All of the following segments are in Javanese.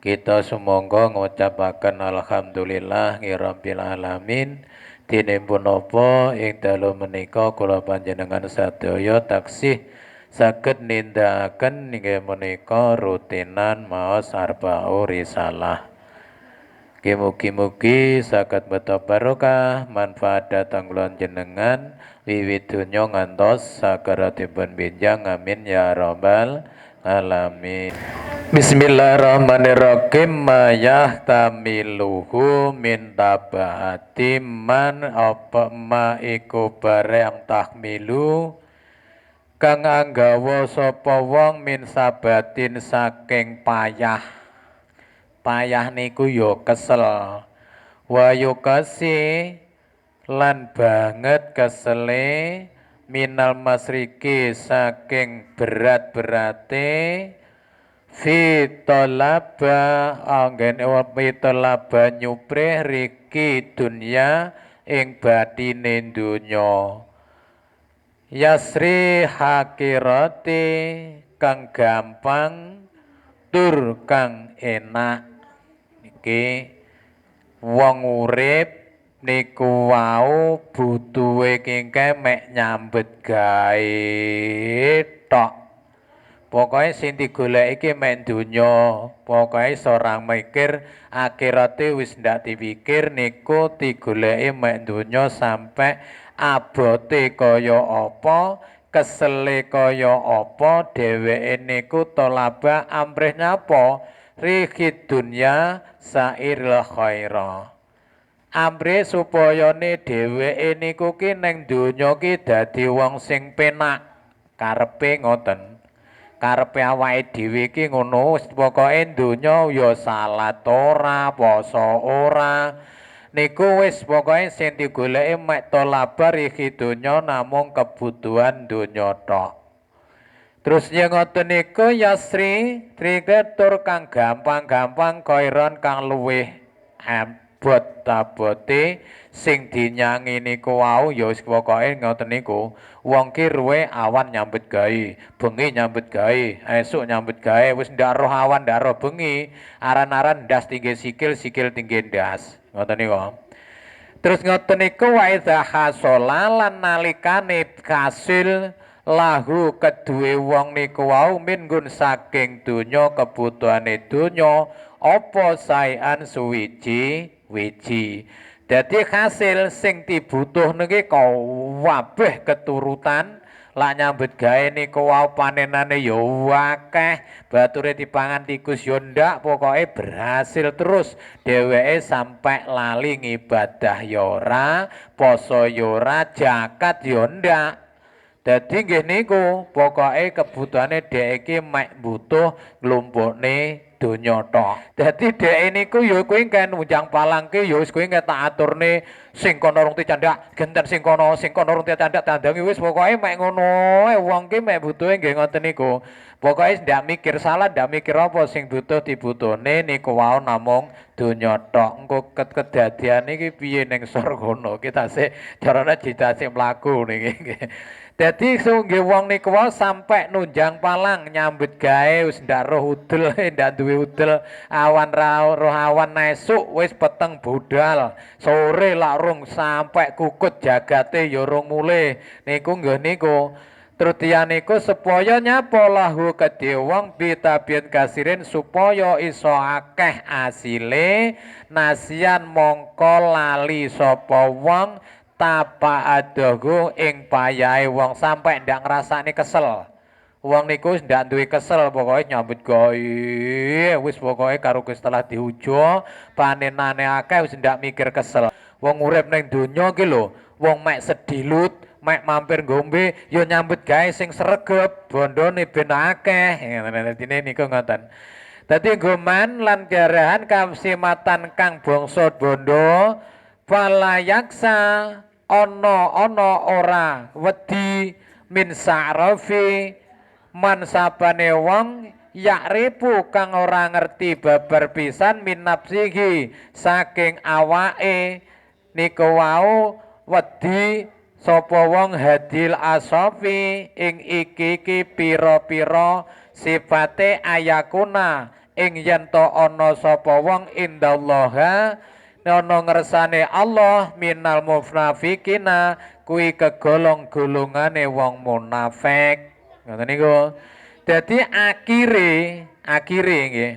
Kita sumangga ngucapaken alhamdulillah rabbil alamin. Dinipun napa ing dalu menika kula panjenengan sadaya taksih saged nindakaken inggih menika rutinan maos arba'u risalah. Mugi-mugi saged beta barokah manfaat dhateng kula jenengan wiwit donya ngantos sakaratipun benjang amin ya rabbal alamin. Bismillahirrahmanirrahim. Mayah tamiluhu min tabahati man apa ma iku barang tahmilu kang anggawa sapa wong min sabatin saking payah. Payah niku ya kesel. Wa yukasi lan banget kesele minal masriki saking berat-berate fitolaba anggen fitolaba nyuprih riki dunya ing batine dunya yasri hakirati kang gampang tur kang enak iki wong urip niku wau butuhe kengke mek nyambet gawe tok. Pokoke sing digoleki iki mek donya, pokoke ora mikir akhirate wis ndak dipikir niku digoleki mek donya sampai abote kaya apa, kesele kaya apa dheweke niku tolaba amrih nyapa rihid dunya sairil khaira. Amrih supayane dheweke niku ki ning donya ki dadi wong sing penak. Karepe ngoten. Karepe awake dhewe iki ngono wis pokoke donya ya salat ora, poso ora. Niku wis pokoke sing digoleki mek tolabar iki donya namung kebutuhan donya tok. Terus yang ngoten niku yasri trigetur kang gampang-gampang kairon kang luwih abot abote sing dinyangi niku wau ya wis pokoke ngoten niku. Wong ki ruwe awan nyambet gawe, bengi nyambet gawe, esuk nyambet gawe, wis ndak roh awan ndak roh bengi, aran-aran ndas tinggi sikil, sikil tinggi ndas. Ngoten niku. Terus ngoten niku wa idza hasala lan nalikane kasil lahu kedue wong niku wau minggun saking donya kebutuhane donya apa saean suwiji-wiji. Dadi hasil sing dibutuh niki kabeh keturutan lak nyambet gawe niku wau panenane ya akeh, bature dipangan tikus ya ndak, pokoke berhasil terus dheweke sampai lali ngibadah ya ora, poso ya ora, zakat ya ndak. Dadi nggih niku pokoke kebutuhane dhek iki mek butuh nglumpukne donya tok. Dadi dhek niku ya kuwi kan unjang palangke ya wis kuwi tak aturne sing kono rung dicandak genten sing kono rung dicandak tandangi wis pokoke mek ngono wong ki mek butuhe nggih ngoten niku. Pokoke ndak mikir salah, ndak mikir apa sing butuh dibutuhne niku wau namung donya tok. Engko kedadian iki piye ning sorgono kita sik carane didasik mlaku niki. Dadi sungguh wong niku wae sampai nunjang palang nyambut gawe wis ndak roh udel, ndak duwe udel awan roh awan esuk wis peteng budal. Sore lak rung sampai kukut jagate ya rung mulih. Niku nggih niku. Trutian niku supaya nyapa lahu kedhe wong bitabian kasirin supaya iso akeh asile nasian mongko lali sapa wong tapa adahu ing payahe wong sampai ndak ngrasani kesel. Wong niku ndak duwe kesel pokoke nyambut gawe wis pokoke karo Gusti Allah diujo panenane akeh wis ndak mikir kesel. Wong urip ning donya ki lho, wong mek sedilut, mek mampir ngombe ya nyambut gawe sing sregep, bondone ben akeh. Dene niku ngoten. Dadi goman lan garahan kamsimatan kang bangsa bondo falayaksa ana ora wedi min sa'rafi man sabane wong yakripu kang ora ngerti babar pisan min nafsihi saking awake niku wau wedi sapa wong hadil asofi ing iki pira-pira sifate ayakuna ing yen to ana sapa wong indallaha ana ngersane Allah minal munafikina kuwi kegolong-golongane wong munafik. Ngoten niku. Dadi akhire nggih.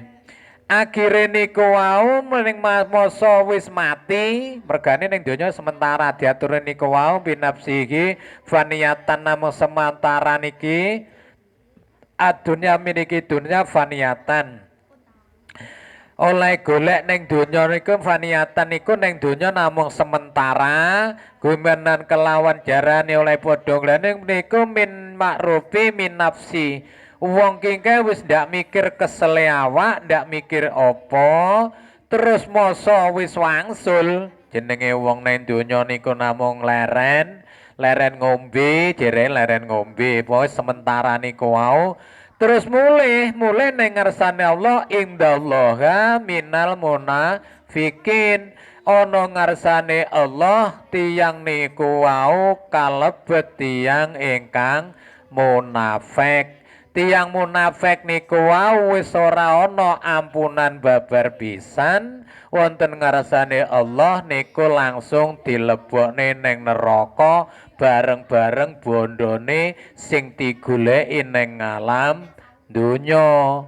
Akhire niku wau ning masa wis mati, mergane ning donya sementara diatur niku wau binafsihi faniyatan namung sementara niki adunya miniki dunya faniyatan. Oleh golek ning donya niku faniyatan niku ning donya namung sementara, gumenan kelawan jarane oleh padha glene niku min makrufi min nafsi. Wong kingke wis ndak mikir kesele awak, ndak mikir apa, terus masa wis wangsul. Jenenge wong ning donya niku namung leren ngombe, jere leren ngombe, pokoke sementara niku wau. Terus mulih ning ngarsane Allah indallaha minal munafikin. Ana ngarsane Allah tiyang niku wau kalebet tiyang ingkang munafik. Tiyang munafik niku wau wis ora ana ampunan babar pisan wonten ngarsane Allah niku langsung dilebokne ning neraka bareng-bareng bondone sing digoleki ning alam donya.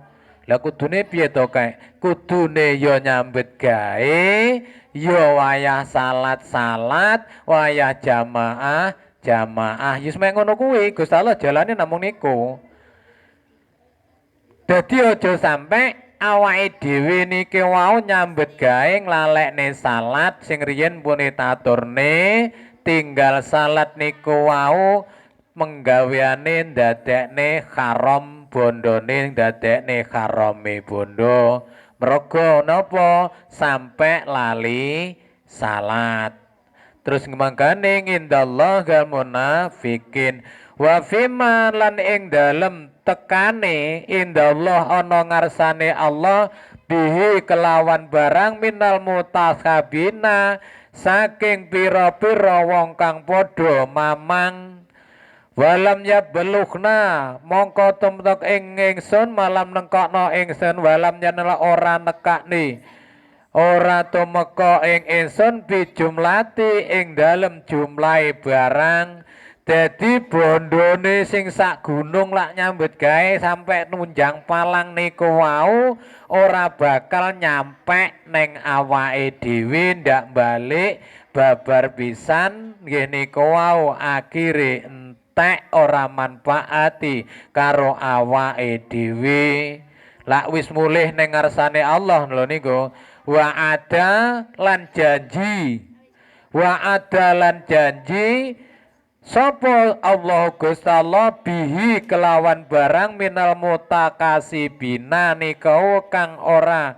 Lah kudune piye to kae? Kudune ya nyambet gawe, ya wayah salat, wayah jamaah. Yus mek ngono kuwi, Gusti Allah jalane namung niku. Dadi aja sampe awake dhewe niki wau nyambet gawe nglalekne salat sing riyen pun taturne tinggal salat niku wau menggaweane ndadekne haram bondone ndadekne harame bondo. Merga napa sampe lali salat. Terus mangkane indallah gal munafikin wa fima lan ing dalem tekane indallah ana ngarsane Allah bihi kelawan barang minal mutasabina saking pira-pira wong kang padha mamang walam ya belukhna mongko tumtek ing ingsun malam nengkokno ingsun walam yanela ora nekakni ora tumeka ing ingsun bijumlati ing dalem jumlahe barang. Dadi bondone sing sak gunung lak nyambut gawe sampai nunjang palang niku wau ora bakal nyampe ning awake dhewe ndak balik babar pisan nggih niku wau akhire entek ora manfaati karo awake dhewe. Lak wis mulih ning ngarsane Allah lho niku wa ada lan janji sapa Allah Gusti Allah bihi kelawan barang minal mutakasibina nika kang ora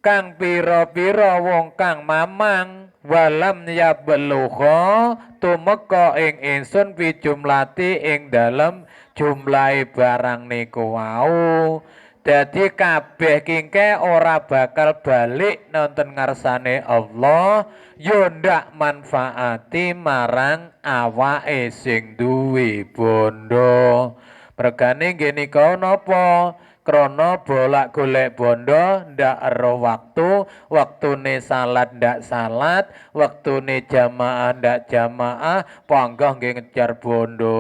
kang pira-pira wong kang mamang walam ya belugha tumeka ing ingsun fi jumlati ing dalem jumlahe barang niku wau. Dadi kabeh kingke ora bakal balik nonton ngarsane Allah yo ndak manfaati marang awake sing duwe bondo. Mergane nggih nika napa? Krana bolak golek bondo ndak ero waktune salat ndak salat, waktune jamaah ndak jamaah, panggah nggih ngejar bondo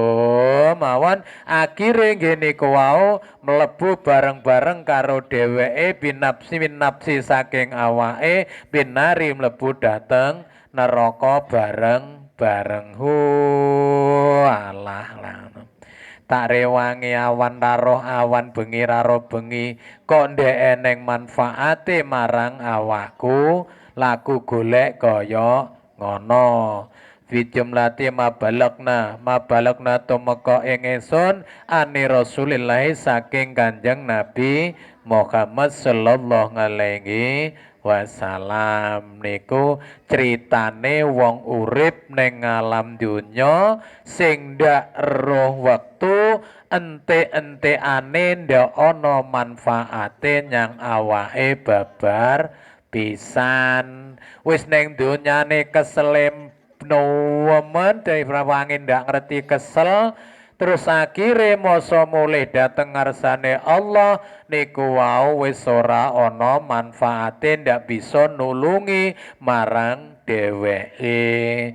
mawon akhire nggih niku wau mlebu bareng-bareng karo dheweke binapsi saking awake binari mlebu dateng neraka bareng-bareng. Alah lah. Tak rewangi awan karo awan bengi karo bengi kok ndek eneng manfaate marang awakku laku golek kaya ngono. Bijumlati mabalakna tumeka ing ingsun ani Rasulillah saking Kanjeng Nabi Muhammad sallallahu alaihi wasalam niku critane wong urip ning alam dunya sing ndak roh wektu ente-enteane ndak ana manfaate nyang awake babar pisan wis ning donyane keselem nemen dari prawangi ndak ngerti kesel terus akhire masa mulih dateng ngarsane Allah niku wau wis ora ana manfaate ndak bisa nulungi marang dheweke.